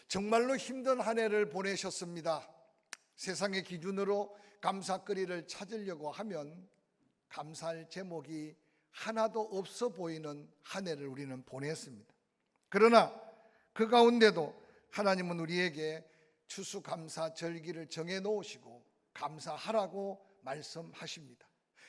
정말로 힘든 한 해를 보내셨습니다. 세상의 기준으로 감사거리를 찾으려고 하면 감사할 제목이 하나도 없어 보이는 한 해를 우리는 보냈습니다. 그러나 그 가운데도 하나님은 우리에게 추수감사절기를 정해놓으시고 감사하라고 말씀하십니다.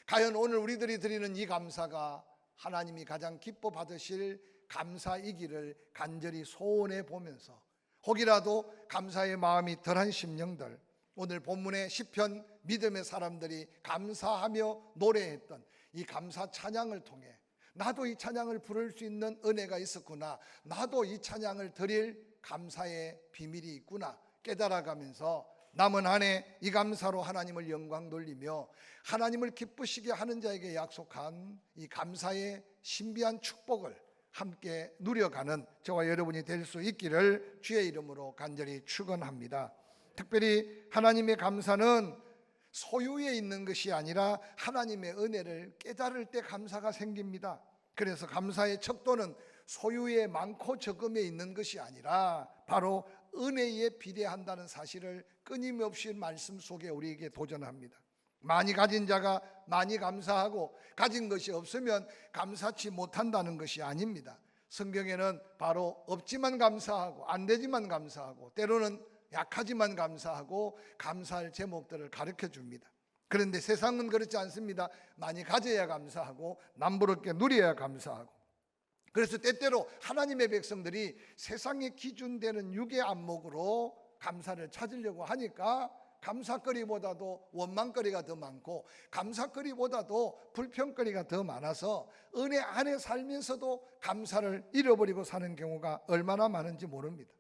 과연 오늘 우리들이 드리는 이 감사가 하나님이 가장 기뻐 받으실 감사이기를 간절히 소원해 보면서 혹이라도 감사의 마음이 덜한 심령들, 오늘 본문의 시편 믿음의 사람들이 감사하며 노래했던 이 감사 찬양을 통해 나도 이 찬양을 부를 수 있는 은혜가 있었구나, 나도 이 찬양을 드릴 감사의 비밀이 있구나 깨달아가면서 남은 한 해 이 감사로 하나님을 영광 돌리며 하나님을 기쁘시게 하는 자에게 약속한 이 감사의 신비한 축복을 함께 누려가는 저와 여러분이 될 수 있기를 주의 이름으로 간절히 축원합니다. 특별히 하나님의 감사는 소유에 있는 것이 아니라 하나님의 은혜를 깨달을 때 감사가 생깁니다. 그래서 감사의 척도는 소유에 많고 적음에 있는 것이 아니라 바로 은혜에 비례한다는 사실을 끊임없이 말씀 속에 우리에게 도전합니다. 많이 가진 자가 많이 감사하고 가진 것이 없으면 감사치 못한다는 것이 아닙니다. 성경에는 바로 없지만 감사하고 안 되지만 감사하고 때로는 약하지만 감사하고 감사할 제목들을 가르쳐 줍니다. 그런데 세상은 그렇지 않습니다. 많이 가져야 감사하고 남부럽게 누려야 감사하고, 그래서 때때로 하나님의 백성들이 세상의 기준되는 육의 안목으로 감사를 찾으려고 하니까 감사거리보다도 원망거리가 더 많고 감사거리보다도 불평거리가 더 많아서 은혜 안에 살면서도 감사를 잃어버리고 사는 경우가 얼마나 많은지 모릅니다.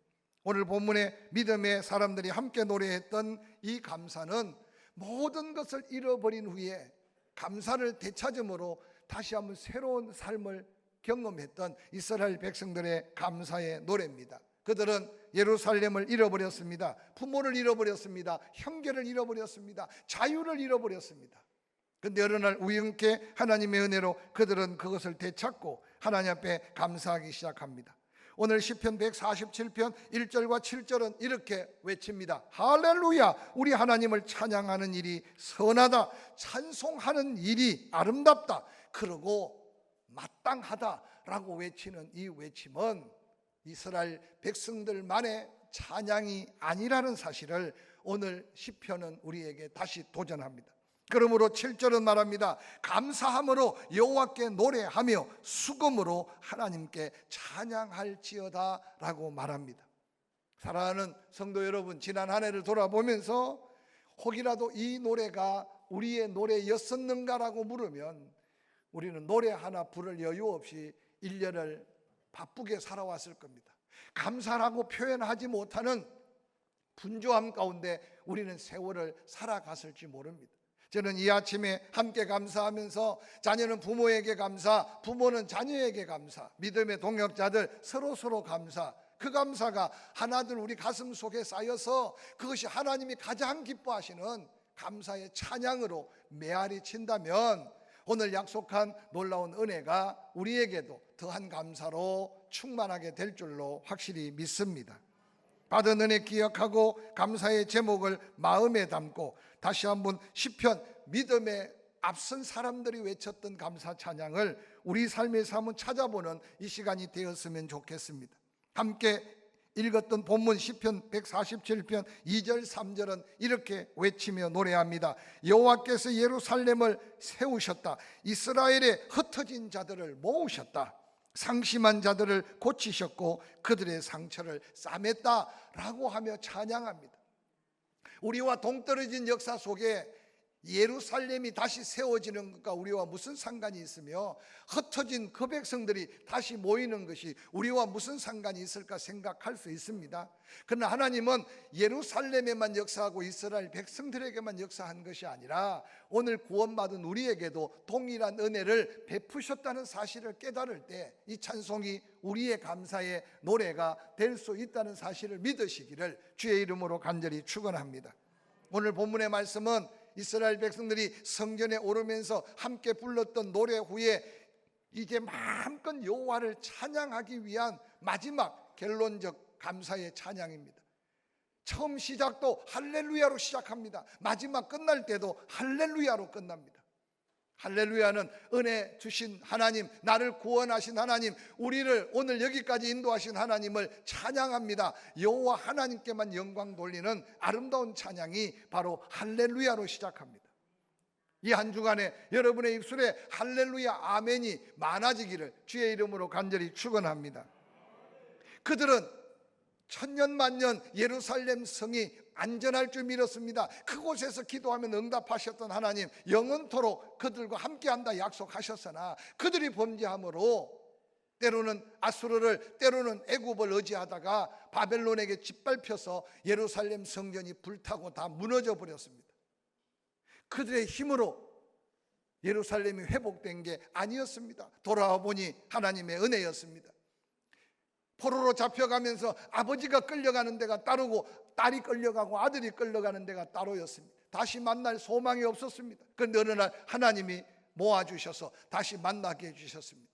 오늘 본문의 믿음의 사람들이 함께 노래했던 이 감사는 모든 것을 잃어버린 후에 감사를 되찾음으로 다시 한번 새로운 삶을 경험했던 이스라엘 백성들의 감사의 노래입니다. 그들은 예루살렘을 잃어버렸습니다. 부모를 잃어버렸습니다. 형제를 잃어버렸습니다. 자유를 잃어버렸습니다. 그런데 어느 날 우연케 하나님의 은혜로 그들은 그것을 되찾고 하나님 앞에 감사하기 시작합니다. 오늘 시편 147편 1절과 7절은 이렇게 외칩니다. 할렐루야, 우리 하나님을 찬양하는 일이 선하다, 찬송하는 일이 아름답다, 그러고 마땅하다라고 외치는 이 외침은 이스라엘 백성들만의 찬양이 아니라는 사실을 오늘 시편은 우리에게 다시 도전합니다. 그러므로 7절은 말합니다. 감사함으로 여호와께 노래하며 수금으로 하나님께 찬양할지어다 라고 말합니다. 사랑하는 성도 여러분, 지난 한 해를 돌아보면서 혹이라도 이 노래가 우리의 노래였었는가라고 물으면 우리는 노래 하나 부를 여유 없이 1년을 바쁘게 살아왔을 겁니다. 감사라고 표현하지 못하는 분주함 가운데 우리는 세월을 살아갔을지 모릅니다. 저는 이 아침에 함께 감사하면서 자녀는 부모에게 감사, 부모는 자녀에게 감사, 믿음의 동역자들 서로 감사, 그 감사가 하나둘 우리 가슴 속에 쌓여서 그것이 하나님이 가장 기뻐하시는 감사의 찬양으로 메아리 친다면 오늘 약속한 놀라운 은혜가 우리에게도 더한 감사로 충만하게 될 줄로 확실히 믿습니다. 받은 은혜 기억하고 감사의 제목을 마음에 담고 다시 한번 시편 믿음에 앞선 사람들이 외쳤던 감사 찬양을 우리 삶에서 한번 찾아보는 이 시간이 되었으면 좋겠습니다. 함께 읽었던 본문 시편 147편 2절 3절은 이렇게 외치며 노래합니다. 여호와께서 예루살렘을 세우셨다. 이스라엘의 흩어진 자들을 모으셨다. 상심한 자들을 고치셨고 그들의 상처를 싸맸다 라고 하며 찬양합니다. 우리와 동떨어진 역사 속에 예루살렘이 다시 세워지는 것과 우리와 무슨 상관이 있으며 흩어진 그 백성들이 다시 모이는 것이 우리와 무슨 상관이 있을까 생각할 수 있습니다. 그러나 하나님은 예루살렘에만 역사하고 이스라엘 백성들에게만 역사한 것이 아니라 오늘 구원받은 우리에게도 동일한 은혜를 베푸셨다는 사실을 깨달을 때 이 찬송이 우리의 감사의 노래가 될 수 있다는 사실을 믿으시기를 주의 이름으로 간절히 축원합니다. 오늘 본문의 말씀은 이스라엘 백성들이 성전에 오르면서 함께 불렀던 노래 후에 이제 마음껏 여호와를 찬양하기 위한 마지막 결론적 감사의 찬양입니다. 처음 시작도 할렐루야로 시작합니다. 마지막 끝날 때도 할렐루야로 끝납니다. 할렐루야는 은혜 주신 하나님, 나를 구원하신 하나님, 우리를 오늘 여기까지 인도하신 하나님을 찬양합니다. 여호와 하나님께만 영광 돌리는 아름다운 찬양이 바로 할렐루야로 시작합니다. 이 한 주간에 여러분의 입술에 할렐루야 아멘이 많아지기를 주의 이름으로 간절히 축원합니다. 그들은 천년 만년 예루살렘 성이 안전할 줄 믿었습니다. 그곳에서 기도하면 응답하셨던 하나님, 영원토록 그들과 함께한다 약속하셨으나 그들이 범죄함으로 때로는 아수르를, 때로는 애굽을 의지하다가 바벨론에게 짓밟혀서 예루살렘 성전이 불타고 다 무너져 버렸습니다. 그들의 힘으로 예루살렘이 회복된 게 아니었습니다. 돌아와 보니 하나님의 은혜였습니다. 포로로 잡혀가면서 아버지가 끌려가는 데가 따르고 딸이 끌려가고 아들이 끌려가는 데가 따로였습니다. 다시 만날 소망이 없었습니다. 그런데 어느 날 하나님이 모아주셔서 다시 만나게 해주셨습니다.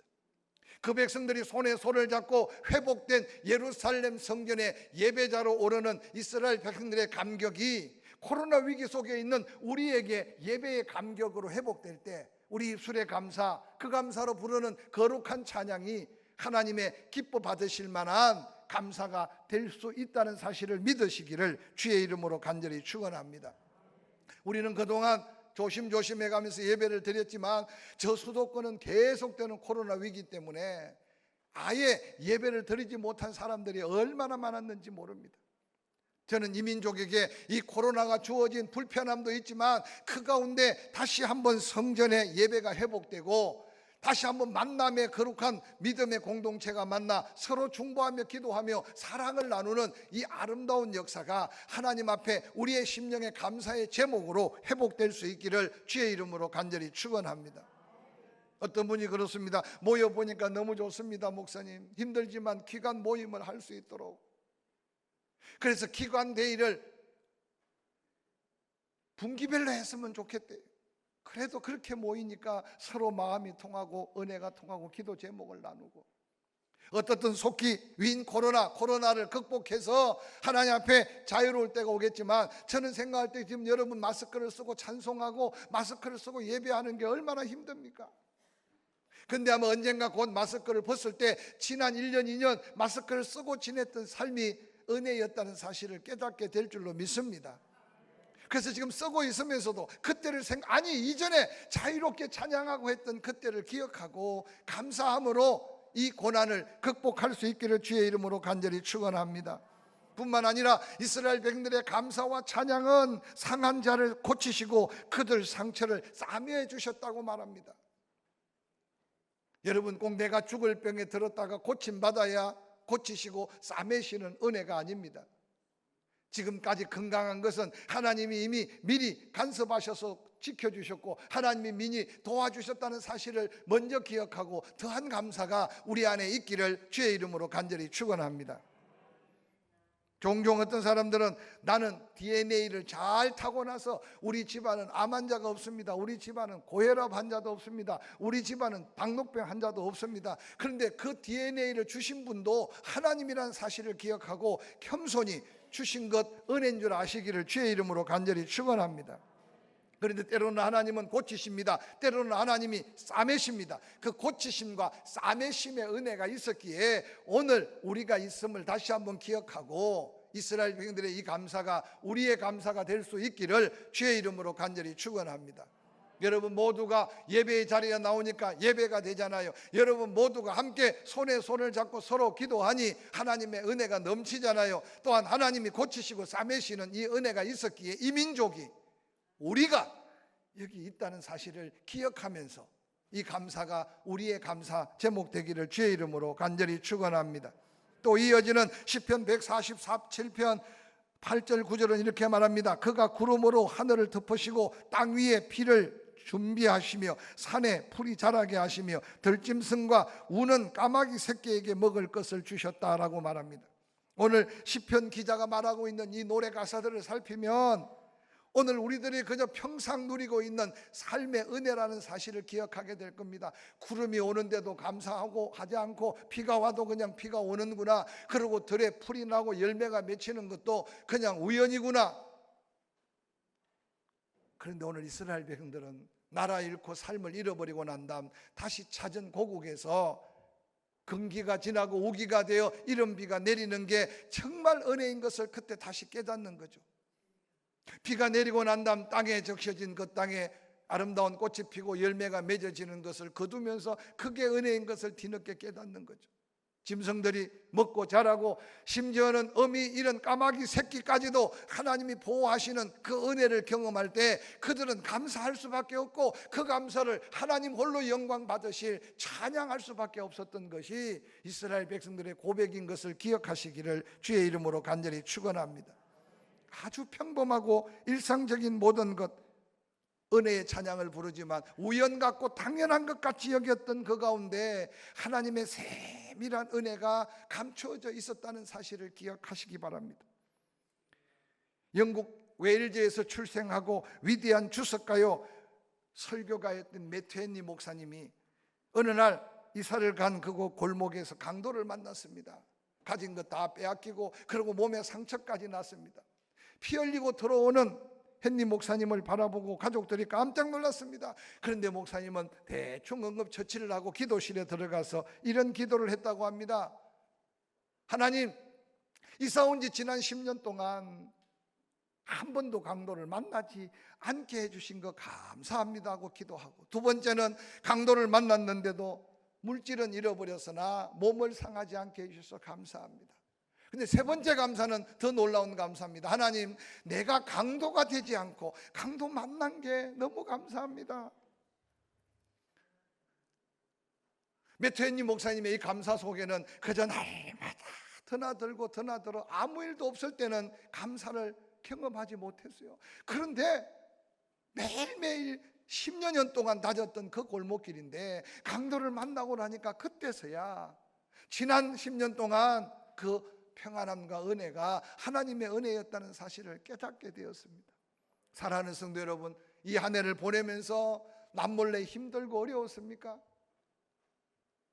그 백성들이 손에 손을 잡고 회복된 예루살렘 성전에 예배자로 오르는 이스라엘 백성들의 감격이 코로나 위기 속에 있는 우리에게 예배의 감격으로 회복될 때 우리 입술의 감사, 그 감사로 부르는 거룩한 찬양이 하나님의 기뻐 받으실 만한 감사가 될 수 있다는 사실을 믿으시기를 주의 이름으로 간절히 축원합니다. 우리는 그동안 조심조심해 가면서 예배를 드렸지만 저 수도권은 계속되는 코로나 위기 때문에 아예 예배를 드리지 못한 사람들이 얼마나 많았는지 모릅니다. 저는 이 민족에게 이 코로나가 주어진 불편함도 있지만 그 가운데 다시 한번 성전의 예배가 회복되고 다시 한번 만남의 거룩한 믿음의 공동체가 만나 서로 중보하며 기도하며 사랑을 나누는 이 아름다운 역사가 하나님 앞에 우리의 심령의 감사의 제목으로 회복될 수 있기를 주의 이름으로 간절히 축원합니다. 어떤 분이 그렇습니다. 모여보니까 너무 좋습니다. 목사님, 힘들지만 기관 모임을 할 수 있도록, 그래서 기관 대의를 분기별로 했으면 좋겠대요. 그래도 그렇게 모이니까 서로 마음이 통하고 은혜가 통하고 기도 제목을 나누고, 어떻든 속히 윈 코로나를 극복해서 하나님 앞에 자유로울 때가 오겠지만 저는 생각할 때 지금 여러분 마스크를 쓰고 찬송하고 마스크를 쓰고 예배하는 게 얼마나 힘듭니까? 근데 아마 언젠가 곧 마스크를 벗을 때 지난 1년 2년 마스크를 쓰고 지냈던 삶이 은혜였다는 사실을 깨닫게 될 줄로 믿습니다. 그래서 지금 쓰고 있으면서도 그때를 이전에 자유롭게 찬양하고 했던 그때를 기억하고 감사함으로 이 고난을 극복할 수 있기를 주의 이름으로 간절히 축원합니다. 뿐만 아니라 이스라엘 백성들의 감사와 찬양은 상한 자를 고치시고 그들 상처를 싸매해 주셨다고 말합니다. 여러분, 꼭 내가 죽을 병에 들었다가 고침받아야 고치시고 싸매시는 은혜가 아닙니다. 지금까지 건강한 것은 하나님이 이미 미리 간섭하셔서 지켜주셨고 하나님이 미리 도와주셨다는 사실을 먼저 기억하고 더한 감사가 우리 안에 있기를 주의 이름으로 간절히 축원합니다. 종종 어떤 사람들은 나는 DNA를 잘 타고나서 우리 집안은 암 환자가 없습니다. 우리 집안은 고혈압 환자도 없습니다. 우리 집안은 당뇨병 환자도 없습니다. 그런데 그 DNA를 주신 분도 하나님이라는 사실을 기억하고 겸손히 주신 것 은혜인 줄 아시기를 주의 이름으로 간절히 축원합니다. 그런데 때로는 하나님은 고치십니다. 때로는 하나님이 싸매십니다. 그 고치심과 싸매심의 은혜가 있었기에 오늘 우리가 있음을 다시 한번 기억하고 이스라엘 백성들의 이 감사가 우리의 감사가 될 수 있기를 주의 이름으로 간절히 축원합니다. 여러분 모두가 예배의 자리에 나오니까 예배가 되잖아요. 여러분 모두가 함께 손에 손을 잡고 서로 기도하니 하나님의 은혜가 넘치잖아요. 또한 하나님이 고치시고 싸매시는 이 은혜가 있었기에 이 민족이, 우리가 여기 있다는 사실을 기억하면서 이 감사가 우리의 감사 제목 되기를 주의 이름으로 간절히 축원합니다. 또 이어지는 시편 147편 8절 9절은 이렇게 말합니다. 그가 구름으로 하늘을 덮으시고 땅 위에 비를 준비하시며 산에 풀이 자라게 하시며 들짐승과 우는 까마귀 새끼에게 먹을 것을 주셨다라고 말합니다. 오늘 시편 기자가 말하고 있는 이 노래 가사들을 살피면 오늘 우리들이 그저 평상 누리고 있는 삶의 은혜라는 사실을 기억하게 될 겁니다. 구름이 오는데도 감사하고 하지 않고 비가 와도 그냥 비가 오는구나. 그리고 들에 풀이 나고 열매가 맺히는 것도 그냥 우연이구나. 그런데 오늘 이스라엘 백성들은 나라 잃고 삶을 잃어버리고 난 다음 다시 찾은 고국에서 건기가 지나고 우기가 되어 이른 비가 내리는 게 정말 은혜인 것을 그때 다시 깨닫는 거죠. 비가 내리고 난 다음 땅에 적셔진 그 땅에 아름다운 꽃이 피고 열매가 맺어지는 것을 거두면서 그게 은혜인 것을 뒤늦게 깨닫는 거죠. 짐승들이 먹고 자라고 심지어는 어미 이런 까마귀 새끼까지도 하나님이 보호하시는 그 은혜를 경험할 때 그들은 감사할 수밖에 없고 그 감사를 하나님 홀로 영광 받으실 찬양할 수밖에 없었던 것이 이스라엘 백성들의 고백인 것을 기억하시기를 주의 이름으로 간절히 축원합니다. 아주 평범하고 일상적인 모든 것 은혜의 찬양을 부르지만 우연 같고 당연한 것 같이 여겼던 그 가운데 하나님의 세밀한 은혜가 감추어져 있었다는 사실을 기억하시기 바랍니다. 영국 웨일즈에서 출생하고 위대한 주석가요 설교가였던 매트헨리 목사님이 어느 날 이사를 간 그곳 골목에서 강도를 만났습니다. 가진 것 다 빼앗기고 그리고 몸에 상처까지 났습니다. 피 흘리고 들어오는 헨리 목사님을 바라보고 가족들이 깜짝 놀랐습니다. 그런데 목사님은 대충 응급처치를 하고 기도실에 들어가서 이런 기도를 했다고 합니다. 하나님, 이사 온 지 지난 10년 동안 한 번도 강도를 만나지 않게 해주신 거 감사합니다 하고 기도하고, 두 번째는 강도를 만났는데도 물질은 잃어버렸으나 몸을 상하지 않게 해주셔서 감사합니다. 근데 세 번째 감사는 더 놀라운 감사입니다. 하나님, 내가 강도가 되지 않고 강도 만난 게 너무 감사합니다. 매트헨리 목사님의 이 감사 속에는 그저 날마다 드나들고 드나들어 아무 일도 없을 때는 감사를 경험하지 못했어요. 그런데 매일매일 10년 동안 다녔던 그 골목길인데 강도를 만나고 나니까 그때서야 지난 10년 동안 그 평안함과 은혜가 하나님의 은혜였다는 사실을 깨닫게 되었습니다. 사랑하는 성도 여러분, 이 한 해를 보내면서 남몰래 힘들고 어려웠습니까?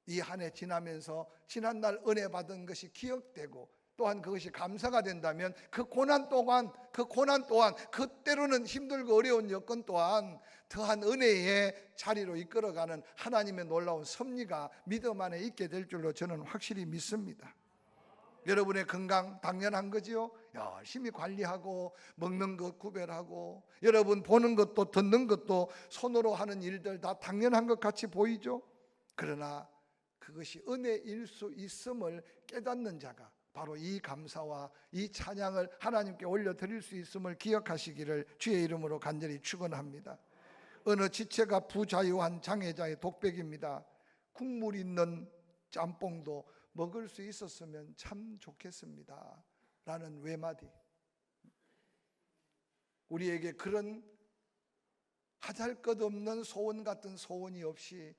이 한 해 지나면서 지난날 은혜 받은 것이 기억되고 또한 그것이 감사가 된다면 그 고난 또한 그때로는 힘들고 어려운 여건 또한 더한 은혜의 자리로 이끌어가는 하나님의 놀라운 섭리가 믿음 안에 있게 될 줄로 저는 확실히 믿습니다. 여러분의 건강 당연한 거지요. 열심히 관리하고 먹는 것 구별하고 여러분 보는 것도 듣는 것도 손으로 하는 일들 다 당연한 것 같이 보이죠. 그러나 그것이 은혜일 수 있음을 깨닫는 자가 바로 이 감사와 이 찬양을 하나님께 올려드릴 수 있음을 기억하시기를 주의 이름으로 간절히 축원합니다. 어느 지체가 부자유한 장애자의 독백입니다. 국물 있는 짬뽕도 먹을 수 있었으면 참 좋겠습니다 라는 외마디. 우리에게 그런 하잘것없는 소원 같은 소원이 없이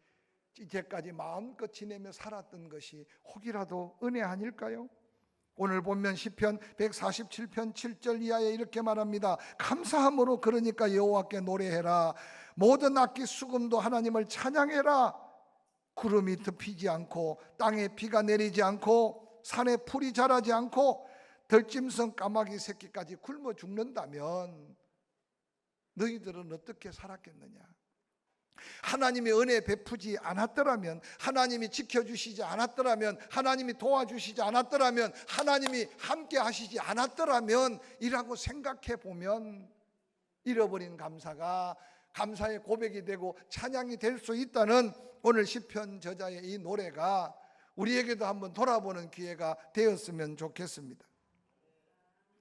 이제까지 마음껏 지내며 살았던 것이 혹이라도 은혜 아닐까요? 오늘 본면 시편 147편 7절 이하에 이렇게 말합니다. 감사함으로 그러니까 여호와께 노래해라. 모든 악기 수금도 하나님을 찬양해라. 구름이 덮이지 않고 땅에 비가 내리지 않고 산에 풀이 자라지 않고 들짐승 까마귀 새끼까지 굶어 죽는다면 너희들은 어떻게 살았겠느냐? 하나님이 은혜 베푸지 않았더라면, 하나님이 지켜주시지 않았더라면, 하나님이 도와주시지 않았더라면, 하나님이 함께 하시지 않았더라면 이라고 생각해 보면 잃어버린 감사가 감사의 고백이 되고 찬양이 될 수 있다는 오늘 시편 저자의 이 노래가 우리에게도 한번 돌아보는 기회가 되었으면 좋겠습니다.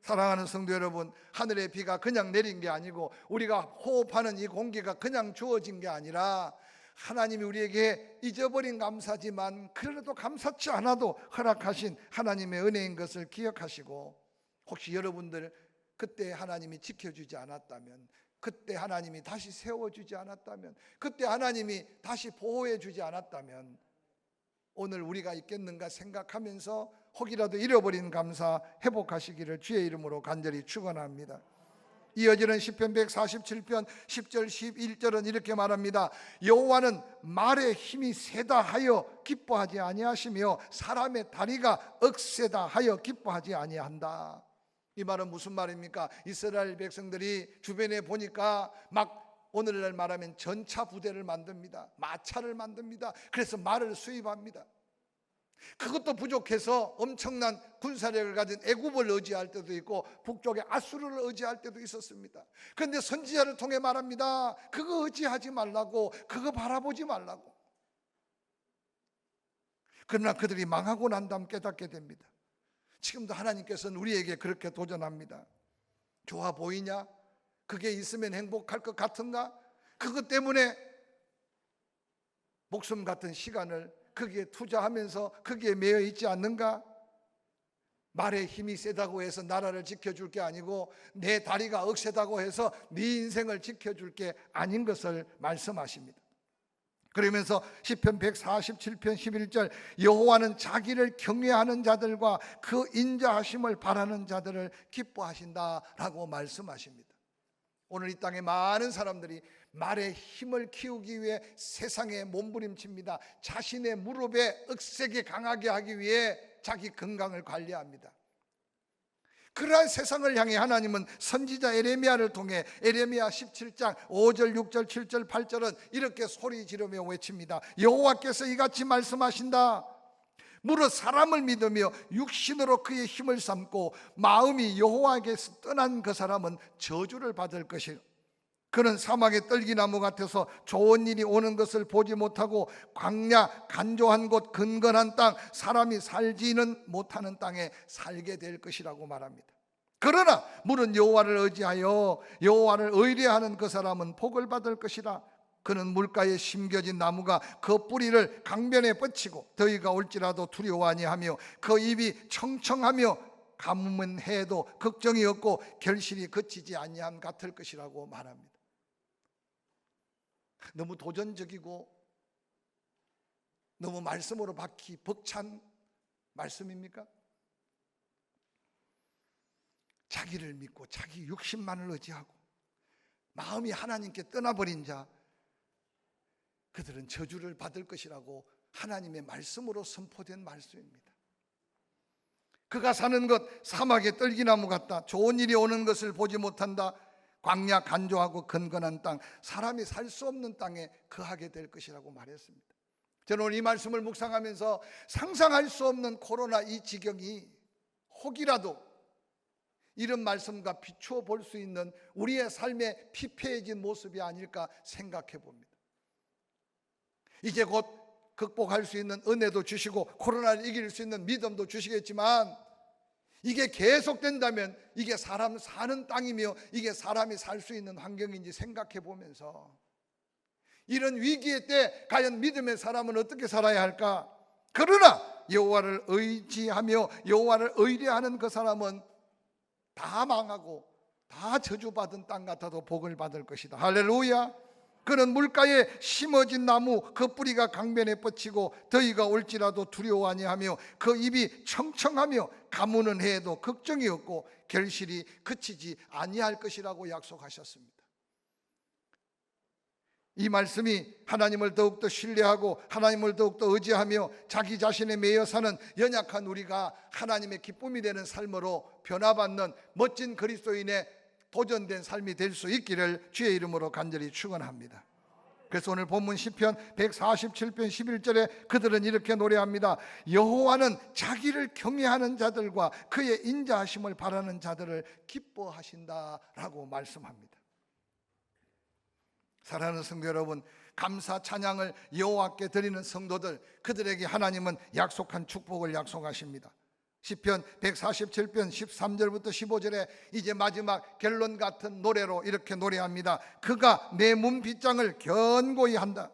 사랑하는 성도 여러분, 하늘의 비가 그냥 내린 게 아니고 우리가 호흡하는 이 공기가 그냥 주어진 게 아니라 하나님이 우리에게 잊어버린 감사지만 그래도 감사치 않아도 허락하신 하나님의 은혜인 것을 기억하시고, 혹시 여러분들 그때 하나님이 지켜주지 않았다면, 그때 하나님이 다시 세워주지 않았다면, 그때 하나님이 다시 보호해주지 않았다면 오늘 우리가 있겠는가 생각하면서 혹이라도 잃어버린 감사 회복하시기를 주의 이름으로 간절히 축원합니다. 이어지는 시편 147편 10절 11절은 이렇게 말합니다. 여호와는 말의 힘이 세다 하여 기뻐하지 아니하시며 사람의 다리가 억세다 하여 기뻐하지 아니한다. 이 말은 무슨 말입니까? 이스라엘 백성들이 주변에 보니까 막 오늘날 말하면 전차 부대를 만듭니다. 마차를 만듭니다. 그래서 말을 수입합니다. 그것도 부족해서 엄청난 군사력을 가진 애굽을 의지할 때도 있고 북쪽의 아수르를 의지할 때도 있었습니다. 그런데 선지자를 통해 말합니다. 그거 의지하지 말라고, 그거 바라보지 말라고. 그러나 그들이 망하고 난 다음 깨닫게 됩니다. 지금도 하나님께서는 우리에게 그렇게 도전합니다. 좋아 보이냐? 그게 있으면 행복할 것 같은가? 그것 때문에 목숨 같은 시간을 거기에 투자하면서 거기에 매여 있지 않는가? 말의 힘이 세다고 해서 나라를 지켜줄 게 아니고 내 다리가 억세다고 해서 네 인생을 지켜줄 게 아닌 것을 말씀하십니다. 그러면서 시편 147편 11절 여호와는 자기를 경외하는 자들과 그 인자하심을 바라는 자들을 기뻐하신다라고 말씀하십니다. 오늘 이 땅에 많은 사람들이 말의 힘을 키우기 위해 세상에 몸부림칩니다. 자신의 무릎에 억세게 강하게 하기 위해 자기 건강을 관리합니다. 그러한 세상을 향해 하나님은 선지자 에레미야를 통해 에레미야 17장 5절 6절 7절 8절은 이렇게 소리 지르며 외칩니다. 여호와께서 이같이 말씀하신다. 무릇 사람을 믿으며 육신으로 그의 힘을 삼고 마음이 여호와에게서 떠난 그 사람은 저주를 받을 것이요 그는 사막의 떨기나무 같아서 좋은 일이 오는 것을 보지 못하고 광야 간조한 곳 근건한 땅 사람이 살지는 못하는 땅에 살게 될 것이라고 말합니다. 그러나 물은 여호와를 의지하여 여호와를 의뢰하는 그 사람은 복을 받을 것이라. 그는 물가에 심겨진 나무가 그 뿌리를 강변에 뻗치고 더위가 올지라도 두려워 아니하며 그 입이 청청하며 가뭄은 해도 걱정이 없고 결실이 그치지 아니함 같을 것이라고 말합니다. 너무 도전적이고 너무 말씀으로 박히 벅찬 말씀입니까? 자기를 믿고 자기 육신만을 의지하고 마음이 하나님께 떠나버린 자, 그들은 저주를 받을 것이라고 하나님의 말씀으로 선포된 말씀입니다. 그가 사는 것 사막의 떨기나무 같다. 좋은 일이 오는 것을 보지 못한다. 광야 간조하고 건건한 땅, 사람이 살 수 없는 땅에 거하게 될 것이라고 말했습니다. 저는 오늘 이 말씀을 묵상하면서 상상할 수 없는 코로나 이 지경이 혹이라도 이런 말씀과 비추어 볼 수 있는 우리의 삶의 피폐해진 모습이 아닐까 생각해 봅니다. 이제 곧 극복할 수 있는 은혜도 주시고 코로나를 이길 수 있는 믿음도 주시겠지만 이게 계속된다면 이게 사람 사는 땅이며 이게 사람이 살 수 있는 환경인지 생각해 보면서 이런 위기의 때 과연 믿음의 사람은 어떻게 살아야 할까? 그러나 여호와를 의지하며 여호와를 의뢰하는 그 사람은 다 망하고 다 저주받은 땅 같아도 복을 받을 것이다. 할렐루야. 그는 물가에 심어진 나무 그 뿌리가 강변에 뻗치고 더위가 올지라도 두려워 아니하며 그 입이 청청하며 가무는 해도 걱정이 없고 결실이 그치지 아니할 것이라고 약속하셨습니다. 이 말씀이 하나님을 더욱더 신뢰하고 하나님을 더욱더 의지하며 자기 자신에 매여 사는 연약한 우리가 하나님의 기쁨이 되는 삶으로 변화받는 멋진 그리스도인의 도전된 삶이 될 수 있기를 주의 이름으로 간절히 축원합니다. 그래서 오늘 본문 시편 147편 11절에 그들은 이렇게 노래합니다. 여호와는 자기를 경외하는 자들과 그의 인자하심을 바라는 자들을 기뻐하신다라고 말씀합니다. 사랑하는 성도 여러분, 감사 찬양을 여호와께 드리는 성도들, 그들에게 하나님은 약속한 축복을 약속하십니다. 시편 147편 13절부터 15절에 이제 마지막 결론 같은 노래로 이렇게 노래합니다. 그가 내 문 빗장을 견고히 한다.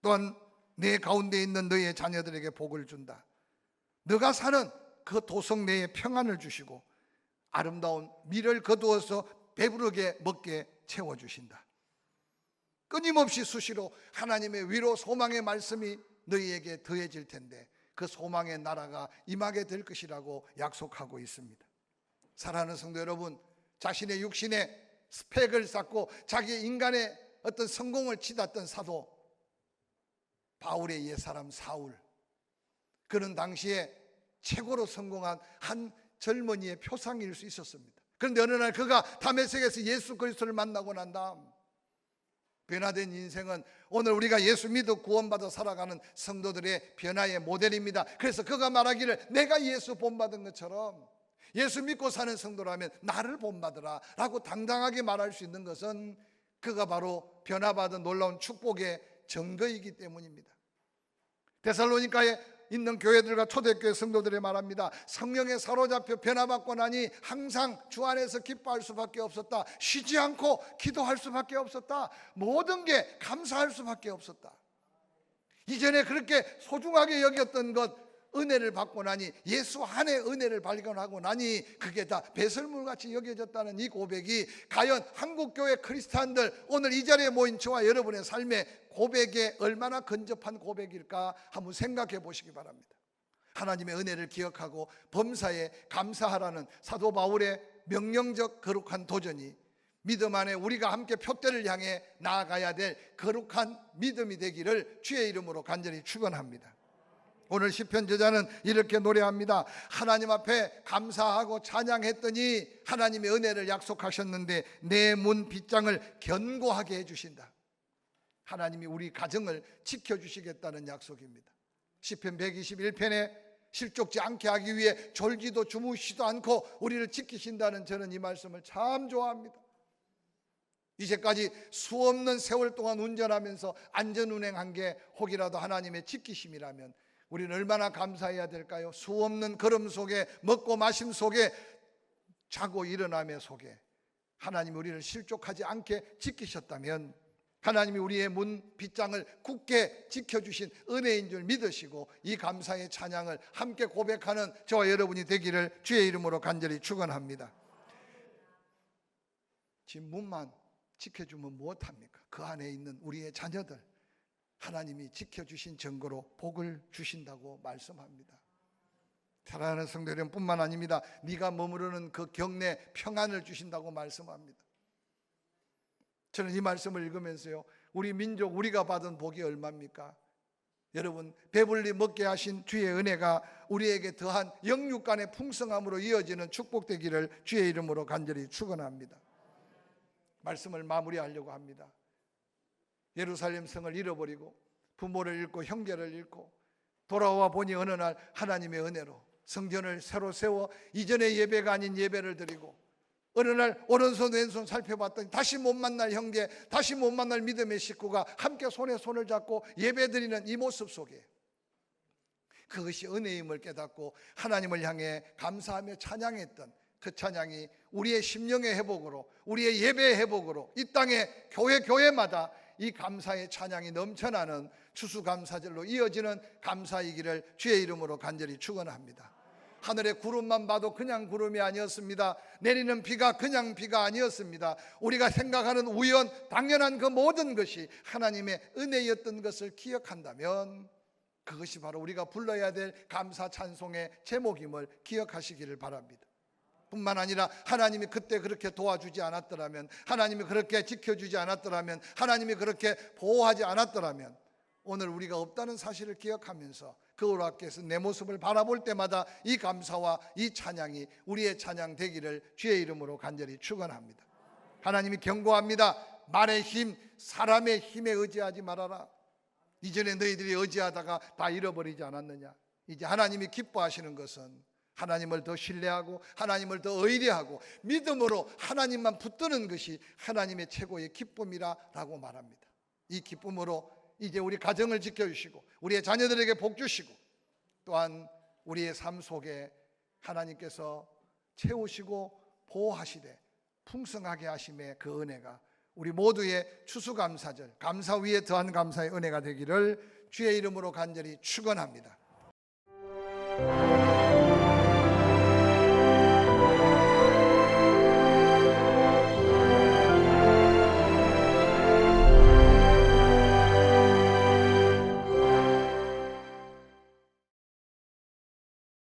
또한 내 가운데 있는 너의 자녀들에게 복을 준다. 너가 사는 그 도성 내에 평안을 주시고 아름다운 밀을 거두어서 배부르게 먹게 채워주신다. 끊임없이 수시로 하나님의 위로 소망의 말씀이 너희에게 더해질 텐데 그 소망의 나라가 임하게 될 것이라고 약속하고 있습니다. 사랑하는 성도 여러분, 자신의 육신의 스펙을 쌓고 자기 인간의 어떤 성공을 치닫던 사도 바울의 옛사람 사울, 그는 당시에 최고로 성공한 한 젊은이의 표상일 수 있었습니다. 그런데 어느 날 그가 다메섹에서 예수 그리스도를 만나고 난 다음 변화된 인생은 오늘 우리가 예수 믿어 구원받아 살아가는 성도들의 변화의 모델입니다. 그래서 그가 말하기를 내가 예수 본받은 것처럼 예수 믿고 사는 성도라면 나를 본받으라 라고 당당하게 말할 수 있는 것은 그가 바로 변화받은 놀라운 축복의 증거이기 때문입니다. 데살로니가에 있는 교회들과 초대교회 성도들이 말합니다. 성령에 사로잡혀 변화받고 나니 항상 주 안에서 기뻐할 수밖에 없었다. 쉬지 않고 기도할 수밖에 없었다. 모든 게 감사할 수밖에 없었다. 이전에 그렇게 소중하게 여겼던 것, 은혜를 받고 나니, 예수 안에 은혜를 발견하고 나니 그게 다 배설물같이 여겨졌다는 이 고백이 과연 한국교회 크리스찬들 오늘 이 자리에 모인 저와 여러분의 삶에 고백에 얼마나 근접한 고백일까 한번 생각해 보시기 바랍니다. 하나님의 은혜를 기억하고 범사에 감사하라는 사도 바울의 명령적 거룩한 도전이 믿음 안에 우리가 함께 표대를 향해 나아가야 될 거룩한 믿음이 되기를 주의 이름으로 간절히 축원합니다. 오늘 시편 저자는 이렇게 노래합니다. 하나님 앞에 감사하고 찬양했더니 하나님의 은혜를 약속하셨는데 내 문 빗장을 견고하게 해주신다. 하나님이 우리 가정을 지켜주시겠다는 약속입니다. 시편 121편에 실족지 않게 하기 위해 졸지도 주무시지도 않고 우리를 지키신다는 저는 이 말씀을 참 좋아합니다. 이제까지 수없는 세월 동안 운전하면서 안전운행한 게 혹이라도 하나님의 지키심이라면 우리는 얼마나 감사해야 될까요? 수없는 걸음 속에, 먹고 마심 속에, 자고 일어남의 속에 하나님이 우리를 실족하지 않게 지키셨다면 하나님이 우리의 문 빗장을 굳게 지켜주신 은혜인 줄 믿으시고 이 감사의 찬양을 함께 고백하는 저와 여러분이 되기를 주의 이름으로 간절히 축원합니다. 지금 문만 지켜주면 무엇합니까? 그 안에 있는 우리의 자녀들 하나님이 지켜주신 증거로 복을 주신다고 말씀합니다. 사랑하는 성도 여러분뿐만 아닙니다. 네가 머무르는 그 경내 평안을 주신다고 말씀합니다. 저는 이 말씀을 읽으면서요, 우리 민족 우리가 받은 복이 얼마입니까? 여러분, 배불리 먹게 하신 주의 은혜가 우리에게 더한 영육간의 풍성함으로 이어지는 축복되기를 주의 이름으로 간절히 축원합니다. 말씀을 마무리하려고 합니다. 예루살렘 성을 잃어버리고 부모를 잃고 형제를 잃고 돌아와 보니 어느 날 하나님의 은혜로 성전을 새로 세워 이전의 예배가 아닌 예배를 드리고 어느 날 오른손 왼손 살펴봤더니 다시 못 만날 형제, 다시 못 만날 믿음의 식구가 함께 손에 손을 잡고 예배드리는 이 모습 속에 그것이 은혜임을 깨닫고 하나님을 향해 감사하며 찬양했던 그 찬양이 우리의 심령의 회복으로, 우리의 예배의 회복으로 이 땅의 교회마다 이 감사의 찬양이 넘쳐나는 추수감사절로 이어지는 감사이기를 주의 이름으로 간절히 축원합니다. 하늘의 구름만 봐도 그냥 구름이 아니었습니다. 내리는 비가 그냥 비가 아니었습니다. 우리가 생각하는 우연, 당연한 그 모든 것이 하나님의 은혜였던 것을 기억한다면 그것이 바로 우리가 불러야 될 감사 찬송의 제목임을 기억하시기를 바랍니다. 뿐만 아니라 하나님이 그때 그렇게 도와주지 않았더라면, 하나님이 그렇게 지켜주지 않았더라면, 하나님이 그렇게 보호하지 않았더라면 오늘 우리가 없다는 사실을 기억하면서 거울 앞에서 내 모습을 바라볼 때마다 이 감사와 이 찬양이 우리의 찬양 되기를 주의 이름으로 간절히 축원합니다. 하나님이 경고합니다. 말의 힘, 사람의 힘에 의지하지 말아라. 이전에 너희들이 의지하다가 다 잃어버리지 않았느냐. 이제 하나님이 기뻐하시는 것은 하나님을 더 신뢰하고 하나님을 더 의뢰하고 믿음으로 하나님만 붙드는 것이 하나님의 최고의 기쁨이라고 말합니다. 이 기쁨으로 이제 우리 가정을 지켜주시고 우리의 자녀들에게 복 주시고 또한 우리의 삶 속에 하나님께서 채우시고 보호하시되 풍성하게 하심의 그 은혜가 우리 모두의 추수감사절, 감사 위에 더한 감사의 은혜가 되기를 주의 이름으로 간절히 축원합니다.